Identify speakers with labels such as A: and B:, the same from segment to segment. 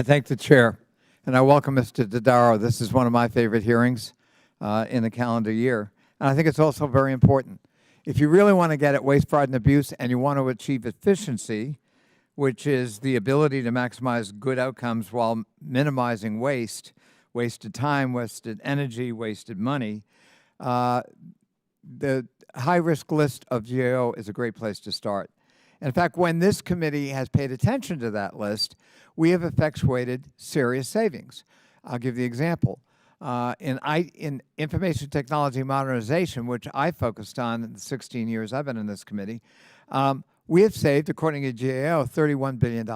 A: I thank the chair, and I welcome Mr. Dodaro. This is one of my favorite hearings in the calendar year, and I think it's also very important. If you really want to get at waste, fraud, and abuse, and you want to achieve efficiency, which is the ability to maximize good outcomes while minimizing waste, wasted time, wasted energy, wasted money, the high-risk list of GAO is a great place to start. In fact, when this committee has paid attention to that list, we have effectuated serious savings. I'll give the example. In information technology modernization, which I focused on in the 16 years I've been in this committee, we have saved, according to GAO, $31 billion.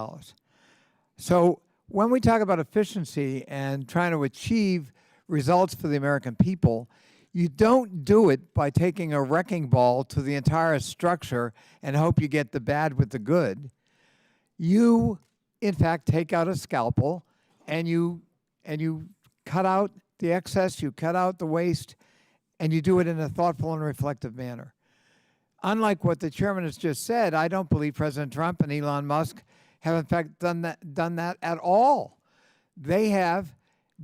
A: So when we talk about efficiency and trying to achieve results for the American people, you don't do it by taking a wrecking ball to the entire structure and hope you get the bad with the good. You, in fact, take out a scalpel and you cut out the excess, you cut out the waste, and you do it in a thoughtful and reflective manner. Unlike what the chairman has just said, I don't believe President Trump and Elon Musk have in fact done that at all. They have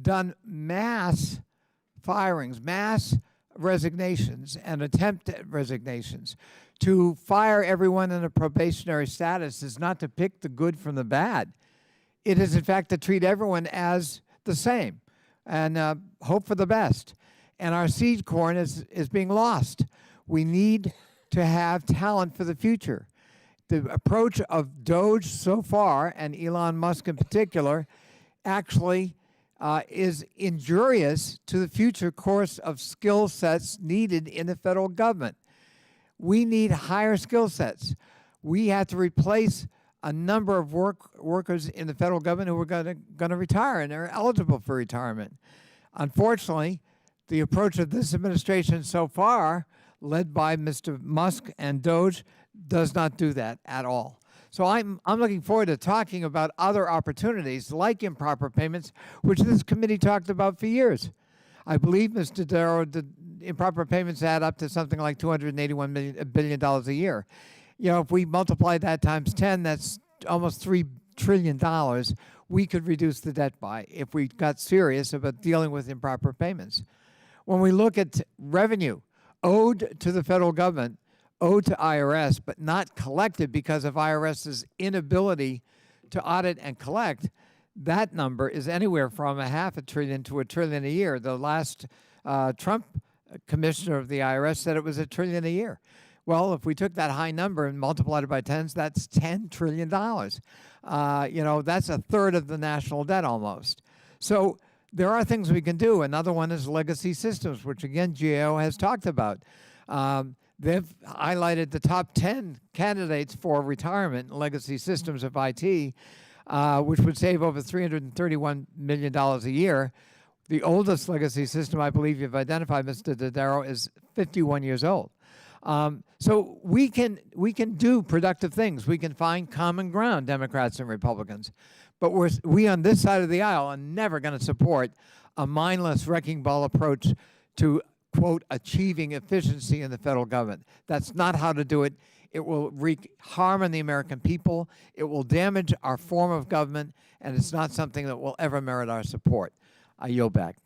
A: done mass firings, mass resignations, and attempt at resignations. To fire everyone in a probationary status is not to pick the good from the bad. It is, in fact, to treat everyone as the same and hope for the best. And our seed corn is being lost. We need to have talent for the future. The approach of DOGE so far, and Elon Musk in particular, actually is injurious to the future course of skill sets needed in the federal government. We need higher skill sets. We have to replace a number of workers in the federal government who are going to retire and are eligible for retirement. Unfortunately, the approach of this administration so far, led by Mr. Musk and DOGE, does not do that at all. So I'm looking forward to talking about other opportunities like improper payments, which this committee talked about for years. I believe, Mr. Darrow, the improper payments add up to something like $281 billion a year. You know, if we multiply that times 10, that's almost $3 trillion we could reduce the debt by if we got serious about dealing with improper payments. When we look at revenue owed to the federal government, owed to IRS, but not collected because of IRS's inability to audit and collect, that number is anywhere from $0.5 trillion to $1 trillion a year. The last Trump commissioner of the IRS said it was $1 trillion a year. Well, if we took that high number and multiplied it by tens, that's $10 trillion. You know, that's a third of the national debt almost. So there are things we can do. Another one is legacy systems, which again GAO has talked about. They've highlighted the top 10 candidates for retirement in legacy systems of IT, which would save over $331 million a year. The oldest legacy system I believe you've identified, Mr. Dodaro, is 51 years old. So we can do productive things. We can find common ground, Democrats and Republicans. But we on this side of the aisle are never going to support a mindless wrecking ball approach to, quote, achieving efficiency in the federal government. That's not how to do it. It will wreak harm on the American people. It will damage our form of government, and it's not something that will ever merit our support. I yield back.